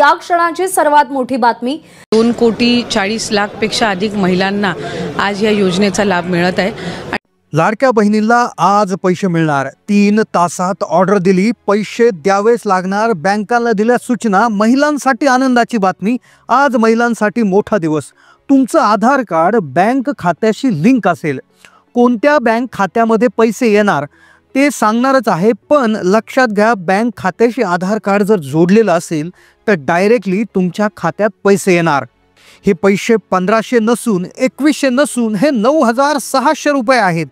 या क्षणाची सर्वात मोठी बातमी। 2,40,00,000 पेक्षा अधिक महिलांना आज या योजनेचा लाभ मिळत आहे। लाडक्या बहिणींना आज पैसे मिळणार। 3 तासात ऑर्डर दिली, पैसे द्यावेच लागणार। बँकांना दिल्या सूचना। महिलांसाठी आनंदाची बातमी। आज महिलांसाठी मोठा दिवस। तुमचं आधार कार्ड बँक खात्याशी लिंक असेल, कोणत्या बँक खात्यामध्ये पैसे येणार ते सांगणारच आहे। पण लक्षात घ्या, बँक खात्याशी आधार कार्ड जर जोडलेलं असेल तर डायरेक्टली तुमच्या खात्यात पैसे येणार। हे पैसे 1500 नसून 2100 नसून हे 9600 रुपये आहेत।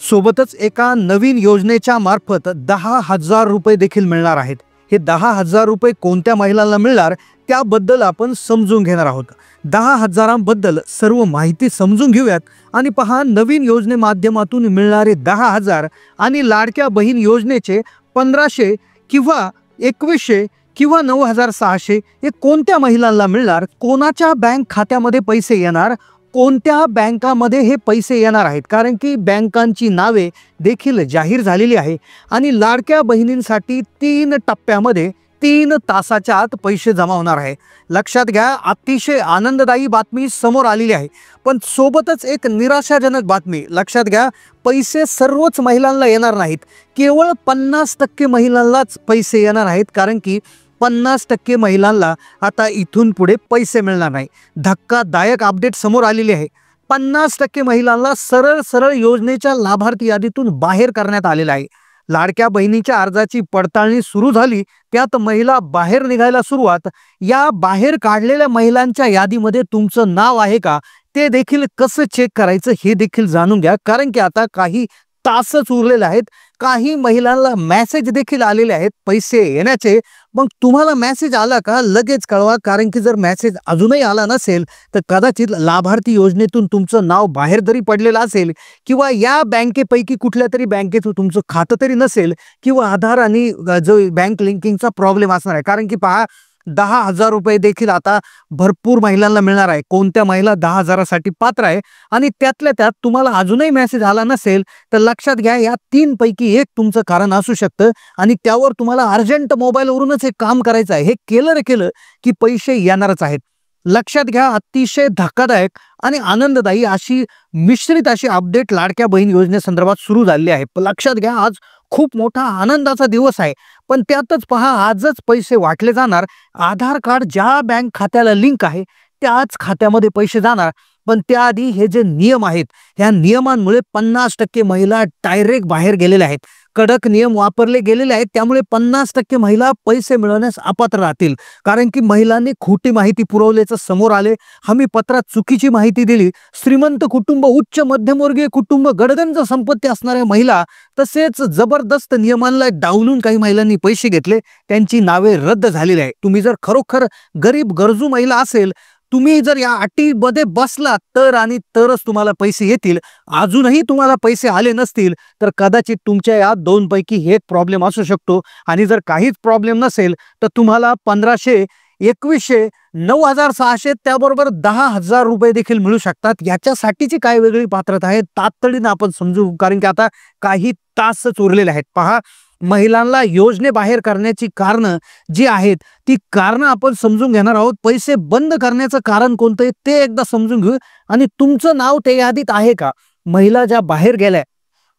सोबतच एका नवीन योजनेच्या मार्फत 10,000 रुपये देखील मिळणार आहेत। हे 10,000 रुपये कोणत्या महिलांना मिळणार त्याबद्दल आपण समजून घेणार आहोत। 10,000बद्दल सर्व माहिती समजून घेऊयात आणि पहा, नवीन योजने माध्यमातून मिळणारे 10,000 आणि लाडक्या बहीण योजनेचे 1500 किंवा 2100 किंवा 9600 हे कोणत्या महिलांना मिळणार, कोणाच्या बँक खात्यामध्ये पैसे येणार, कोणत्या बँकामध्ये हे पैसे येणार आहेत। कारण की बँकांची नावे देखील जाहीर झालेली आहे आणि लाडक्या बहिणींसाठी 3 टप्प्यामध्ये 3 तासाच्या आत पैसे जमा होणार आहे। लक्षात घ्या, अतिशय आनंददायी बातमी समोर आलेली आहे, पण सोबतच एक निराशाजनक बातमी। लक्षात घ्या, पैसे सर्वच महिलांना येणार नाहीत, केवळ 50% महिलांनाच पैसे येणार आहेत। कारण की 50% महिलांना आता इथून पुढे पैसे मिळणार नाही। धक्कादायक अपडेट समोर आलेली आहे। 50% महिलांना सरळ योजनेच्या लाभार्थी यादीतून बाहेर करण्यात आलेला आहे। लाडक्या बहिणीच्या अर्जाची पडताळणी सुरू झाली, त्यात महिला बाहेर निघायला सुरुवात। या बाहेर काढलेल्या महिलांच्या यादीमध्ये तुमचं नाव आहे का ते देखील कसं चेक करायचं हे देखील जाणून घ्या। कारण की आता काही तासच उरलेले आहेत। काही महिलांना मेसेज देखील आलेले आहेत पैसे येण्याचे। मग तुम्हाला मेसेज आला का लगेच कळवा, कारण की जर मेसेज अजूनही आला नसेल तर कदाचित लाभार्थी योजनेतून तुमचं नाव बाहेर जरी पडलेलं असेल किंवा या बँकेपैकी कुठल्या तरी बँकेत तुमचं खातं तरी नसेल किंवा आधार आणि जो बँक लिंकिंगचा प्रॉब्लेम असणार आहे। कारण की पहा, 10,000 रुपये देखील आता भरपूर महिलांना मिळणार आहे। कोणत्या महिला 10,000साठी पात्र आहे आणि त्यातल्या त्यात तुम्हाला अजूनही मेसेज आला नसेल तर लक्षात घ्या, या 3 पैकी एक तुमचं कारण असू शकतं आणि त्यावर तुम्हाला अर्जंट मोबाईलवरूनच हे काम करायचं आहे। हे केलं की पैसे येणारच आहेत। लक्षात घ्या, अतिशय धक्कादायक आणि आनंददायी अशी मिश्रित अशी अपडेट लाडक्या बहीण योजनेसंदर्भात सुरू झालेली आहे। लक्षात घ्या, आज खूप मोठा आनंदाचा दिवस आहे, पण त्यातच पहा, आजच पैसे वाटले जाणार। आधार कार्ड ज्या बँक खात्याला लिंक आहे त्याच खात्यामध्ये पैसे जाणार। पण त्याआधी हे जे नियम आहेत, ह्या नियमांमुळे 50% महिला डायरेक्ट बाहेर गेलेल्या आहेत। कडक नियम वापरले गेलेले आहेत, त्यामुळे 50% महिला पैसे मिळवण्यास अपात्र राहतील। कारण की महिलांनी खोटी माहिती पुरवल्याचं समोर आले। हमी पत्रात चुकीची माहिती दिली। श्रीमंत कुटुंब, उच्च मध्यमवर्गीय कुटुंब, गडगंज संपत्ती असणाऱ्या महिला, तसेच जबरदस्त नियमांना डावलून काही महिलांनी पैसे घेतले, त्यांची नावे रद्द झालेली आहे। तुम्ही जर खरोखर गरीब गरजू महिला असेल, तुम्ही जर या अटीमध्ये बसला तर आणि तरच तुम्हाला पैसे येतील। अजूनही तुम्हाला पैसे आले नसतील तर कदाचित तुमच्या या 2 पैकी एक प्रॉब्लेम असू शकतो। आणि जर काहीच प्रॉब्लेम नसेल तर तुम्हाला 1500, 2100, 9600 त्याबरोबर 10,000 रुपये देखील मिळू शकतात। याच्यासाठीची काय वेगळी पात्रता आहे तातडीने आपण समजू, कारण की आता काही तासच उरलेले आहेत। पहा, महिलांना योजनेबाहेर करण्याची कारणं जी आहेत ती कारणं आपण समजून घेणार आहोत। पैसे बंद करण्याचं कारण कोणतं आहे ते एकदा समजून घेऊ आणि तुमचं नाव त्या यादीत आहे का। महिला ज्या बाहेर गेल्या,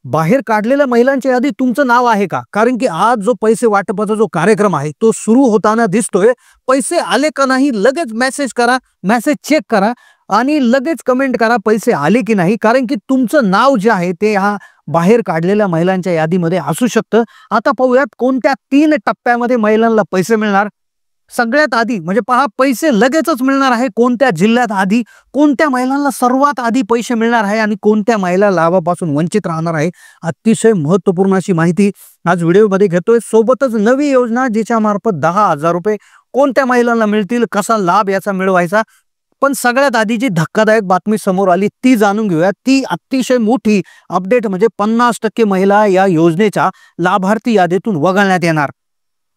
बाहेर काढलेल्या महिलांच्या यादीत तुमचं नाव आहे का। कारण की आज जो पैसे वाटपाचा जो कार्यक्रम आहे तो सुरू होताना दिसतोय। पैसे आले का नाही लगेच मेसेज करा, मेसेज चेक करा आणि लगेच कमेंट करा पैसे आले की नाही। कारण की तुमचं नाव जे आहे ते ह्या बाहेर काढलेल्या महिलांच्या यादीमध्ये असू शकतं। आता पाहूयात कोणत्या 3 टप्प्यामध्ये महिलांना पैसे मिळणार। सगळ्यात आधी म्हणजे पहा, पैसे लगेचच मिळणार आहे। कोणत्या जिल्ह्यात आधी, कोणत्या महिलांना सर्वात आधी पैसे मिळणार आहे आणि कोणत्या महिला लाभापासून वंचित राहणार आहे, अतिशय महत्त्वपूर्ण अशी माहिती आज व्हिडिओमध्ये घेतोय। सोबतच नवी योजना जिच्या मार्फत 10,000 रुपये कोणत्या महिलांना मिळतील, कसा लाभ याचा मिळवायचा। पण सगळ्यात आधी जी धक्कादायक बातमी समोर आली ती जाणून घेऊया। ती अतिशय मोठी अपडेट म्हणजे 50% महिला या योजनेच्या लाभार्थी यादीतून वगळण्यात येणार।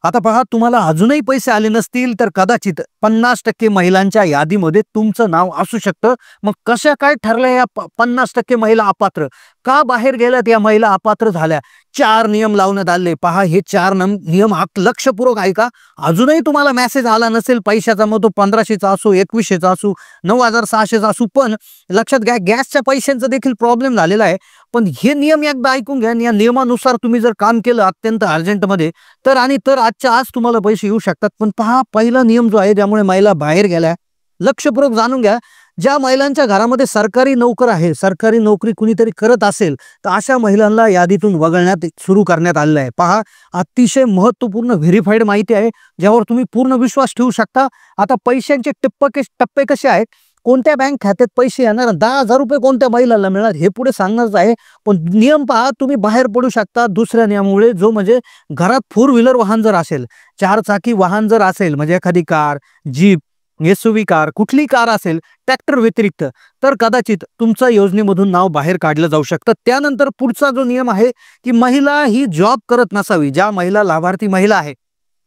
आता पहा, तुम्हाला अजूनही पैसे आले नसतील तर कदाचित 50% महिलांच्या यादीमध्ये तुमचं नाव असू शकतं। मग कशा काय ठरल्या या 50% महिला अपात्र, का बाहेर गेल्यात या महिला अपात्र झाल्या, 4 नियम लावण्यात आले. पहा, हे 4 नियम लक्षपूर्वक ऐका. अजूनही तुम्हाला मेसेज आला नसेल पैशाचा, मग तो 1500चा असो, 2100चा असो, 9600चा असो, पण लक्षात घ्या गॅसच्या पैशांचा देखील प्रॉब्लेम झालेला आहे. पण हे नियम एकदा ऐकून घ्या. या नियमानुसार तुम्ही जर काम केलं अत्यंत अर्जंटमध्ये तर आजच्या आज तुम्हाला पैसे येऊ शकतात. पण पहा, पहिला नियम जो आहे ज्यामुळे महिला बाहेर गेल्या, लक्षपूर्वक जाणून घ्या. ज्या महिलांच्या घरामध्ये सरकारी नोकर आहे, सरकारी नोकरी कुणीतरी करत असेल तर अशा महिलांना यादीतून वगळण्यात सुरू करण्यात आलेलं आहे. पहा, अतिशय महत्त्वपूर्ण व्हेरीफाईड माहिती आहे ज्यावर तुम्ही पूर्ण विश्वास ठेवू शकता. आता पैशांचे टप्पे कसे आहेत, कोणत्या बँक खात्यात पैसे येणार, 10,000 रुपये कोणत्या महिलांना मिळणार हे पुढे सांगणारच आहे. पण नियम पहा, तुम्ही बाहेर पडू शकता दुसऱ्या नियमामुळे, जो म्हणजे घरात 4 व्हीलर वाहन जर असेल, 4 चाकी वाहन जर असेल, म्हणजे एखादी कार, जीप, SUV कार, कुठली कार असेल ट्रॅक्टर व्यतिरिक्त, तर कदाचित तुमच्या योजनेमधून नाव बाहेर काढलं जाऊ शकतं. त्यानंतर पुढचा जो नियम आहे की महिला ही जॉब करत नसावी. ज्या महिला लाभार्थी महिला आहे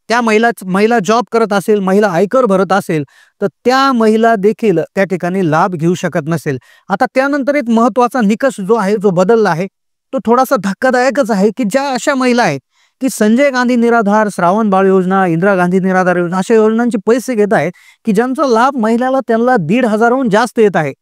त्या महिला जॉब करत असेल, महिला आयकर भरत असेल तर त्या महिला देखील त्या ठिकाणी लाभ घेऊ शकत नसेल. आता त्यानंतर एक महत्वाचा निकष जो आहे, जो बदलला आहे, तो थोडासा धक्कादायकच आहे की ज्या अशा महिला आहेत की संजय गांधी निराधार, श्रावण बाळ योजना, इंदिरा गांधी निराधार योजना अशा योजनांचे पैसे घेत आहेत की ज्यांचा लाभ महिलाला त्यांना 1,500हून जास्त येत आहे,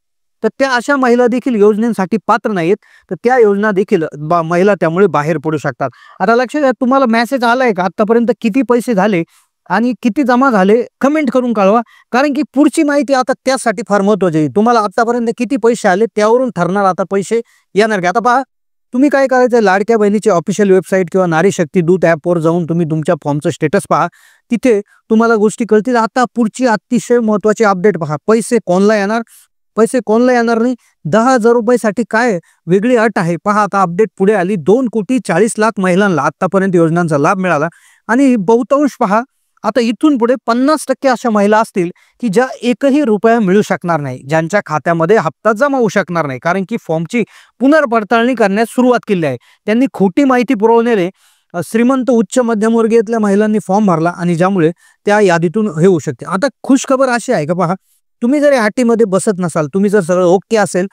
तर त्या अशा महिला देखील योजनेसाठी पात्र नाहीत. तर त्या योजना देखील महिला त्यामुळे बाहेर पडू शकतात. आता लक्षात घ्या, तुम्हाला मेसेज आलाय का आतापर्यंत किती पैसे झाले आणि किती जमा झाले, कमेंट करून कळवा. कारण की पुढची माहिती आता त्यासाठी फार महत्त्वाची आहे. तुम्हाला आतापर्यंत किती पैसे आले त्यावरून ठरणार आता पैसे येणार का. आता पहा, तुम्ही काय करायचं, लाडक्या बहिणीची ऑफिशियल वेबसाईट किंवा नारी शक्ती दूत ॲपवर जाऊन तुम्ही तुमच्या फॉर्मचं स्टेटस पहा. तिथे तुम्हाला गोष्टी कळतील. आता पुढची अतिशय महत्त्वाची अपडेट पहा. पैसे कोणला येणार नाही. 10,000 रुपयासाठी काय वेगळी अट आहे पहा. आता अपडेट पुढे आली. 2,40,00,000 महिलांना आतापर्यंत योजनांचा लाभ मिळाला आणि बहुतांश पहा, आता इथून पुढे 50% अशा महिला असतील की ज्या एकही रुपया मिळू शकणार नाही, ज्यांच्या खात्यामध्ये हप्ता जमा होऊ शकणार नाही. कारण की फॉर्मची पुनर्पडताळणी करण्यास सुरुवात केली आहे. त्यांनी खोटी माहिती पुरवणारे श्रीमंत उच्च मध्यमवर्गीयातल्या महिलांनी फॉर्म भरला आणि ज्यामुळे त्या यादीतून हे होऊ शकते. आता खुशखबर अशी आहे का पहा, तुम्ही जर अटीमध्ये बसत नसाल, तुम्ही जर सगळं ओके असेल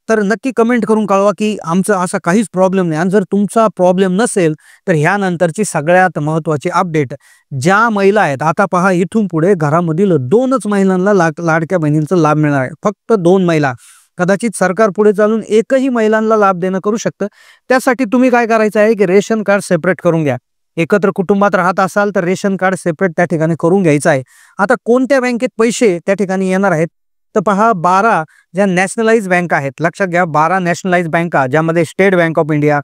तर नक्की कमेंट करून कळवा की आमचा असा काहीच प्रॉब्लेम नाही. आणि जर तुमचा प्रॉब्लेम नसेल तर ह्यानंतरची सगळ्यात महत्त्वाची अपडेट, ज्या महिला आहेत आता पहा, इथून पुढे घरामधील 2च महिलांना लाडक्या बहिणींचा लाभ मिळणार आहे. फक्त 2 महिला. कदाचित सरकार पुढे चालून एकही महिलांना लाभ देणं करू शकतं. त्यासाठी तुम्ही काय करायचं आहे की रेशन कार्ड सेपरेट करून घ्या. एकत्र कुटुंबात राहत असाल तर रेशन कार्ड सेपरेट त्या ठिकाणी करून घ्यायचं आहे. आता कोणत्या बँकेत पैसे त्या ठिकाणी येणार आहेत तर पहा, 12 ज्या नॅशनलाइज बँका आहेत, लक्षात घ्या, 12 नॅशनलाइज बँका, ज्यामध्ये State Bank of India,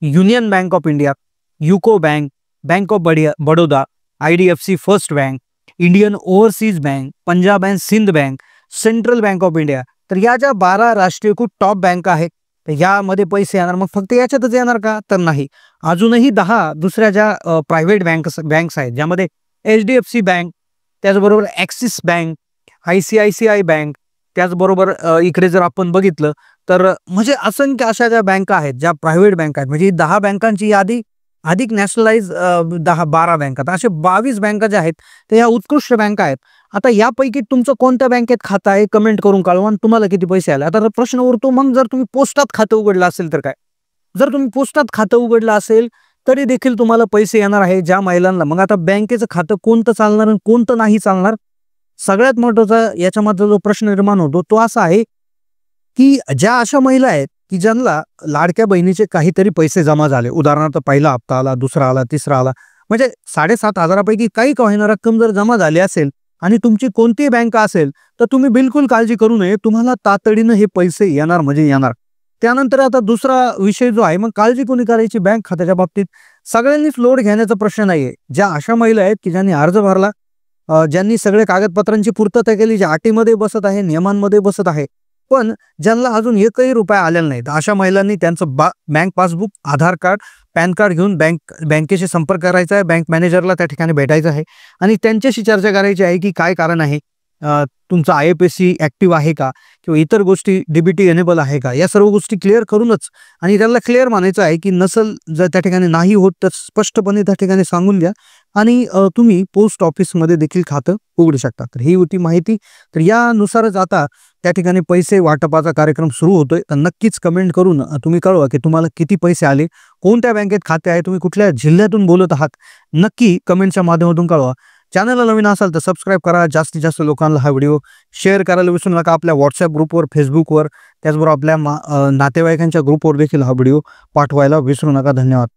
Union Bank of India, UCO Bank, Bank of Baroda, IDFC First Bank, Indian Overseas Bank, Punjab and Sind Bank, Central Bank of India, तर या ज्या 12 राष्ट्रीयकृत टॉप बँका आहेत तर यामध्ये पैसे येणार. मग फक्त याच्यातच येणार का तर नाही, अजूनही 10 दुसऱ्या ज्या प्रायव्हेट बँक्स आहेत, ज्यामध्ये HDFC बँक, त्याचबरोबर ॲक्सिस बँक, ICICI बँक, त्याचबरोबर इकडे जर आपण बघितलं तर म्हणजे असंख्य अशा ज्या बँका आहेत, ज्या प्रायव्हेट बँक आहेत, म्हणजे 10 बँकांची यादी अधिक नॅशनलाइज 12 बँका, असे 22 बँका ज्या आहेत तर या उत्कृष्ट बँका आहेत. आता यापैकी तुमचं कोणत्या बँकेत खातं आहे कमेंट करून कळवा आणि तुम्हाला किती पैसे आले. आता प्रश्न उरतो, मग जर तुम्ही पोस्टात खातं उघडलं असेल तर काय. जर तुम्ही पोस्टात खातं उघडलं असेल तरी देखील तुम्हाला पैसे येणार आहे ज्या महिलांना. मग आता बँकेचं खातं कोणतं चालणार आणि कोणतं नाही चालणार, सगळ्यात महत्त्वाचा याच्यामध्ये जो प्रश्न निर्माण होतो तो असा आहे की ज्या अशा महिला आहेत की ज्यांना लाडक्या बहिणीचे काहीतरी पैसे जमा झाले, उदाहरणार्थ पहिला हप्ता आला, दुसरा आला, तिसरा आला, म्हणजे 7,500 पैकी काही का होईना रक्कम जर जमा झाली असेल आणि तुमची कोणतीही बँक असेल तर तुम्ही बिलकुल काळजी करू नये, तुम्हाला तातडीनं हे पैसे येणार म्हणजे येणार. त्यानंतर आता दुसरा विषय जो आहे, मग काळजी कोणी करायची बँक खात्याच्या बाबतीत. सगळ्यांनीच लोड घेण्याचा प्रश्न नाहीये. ज्या अशा महिला आहेत की ज्यांनी अर्ज भरला, ज्यांनी सगळे कागदपत्रांची पूर्तता केली, ज्या अटीमध्ये बसत आहे, नियमांमध्ये बसत आहे, पण ज्यांना अजून एकही रुपया आलेला नाही, तर अशा महिलांनी त्यांचं बँक पासबुक, आधार कार्ड, पॅन कार्ड घेऊन बँकेशी संपर्क करायचा आहे. बँक मॅनेजरला त्या ठिकाणी भेटायचं आहे आणि त्यांच्याशी चर्चा करायची आहे की काय कारण आहे, तुमचा IFSC ॲक्टिव्ह आहे का किंवा इतर गोष्टी DBT एनेबल आहे का, या सर्व गोष्टी क्लिअर करूनच. आणि त्यांना क्लिअर म्हणायचं आहे की नसल जर त्या ठिकाणी नाही होत तर स्पष्टपणे त्या ठिकाणी सांगून द्या. आणि तुम्ही पोस्ट ऑफिसमध्ये देखील खातं उघडू शकता. तर ही होती माहिती. तर यानुसारच आता त्या ठिकाणी पैसे वाटपाचा कार्यक्रम सुरू होतोय. तर नक्कीच कमेंट करून तुम्ही कळवा की तुम्हाला किती पैसे आले, कोणत्या बँकेत खाते आहे, तुम्ही कुठल्या जिल्ह्यातून बोलत आहात, नक्की कमेंटच्या माध्यमातून कळवा. चॅनलला नवीन असाल तर सबस्क्राईब करा. जास्तीत जास्त लोकांना हा व्हिडिओ शेअर करायला विसरू नका. आपल्या व्हॉट्सअप ग्रुपवर, फेसबुकवर, त्याचबरोबर आपल्या नातेवाईकांच्या ग्रुपवर देखील हा व्हिडिओ पाठवायला विसरू नका. धन्यवाद.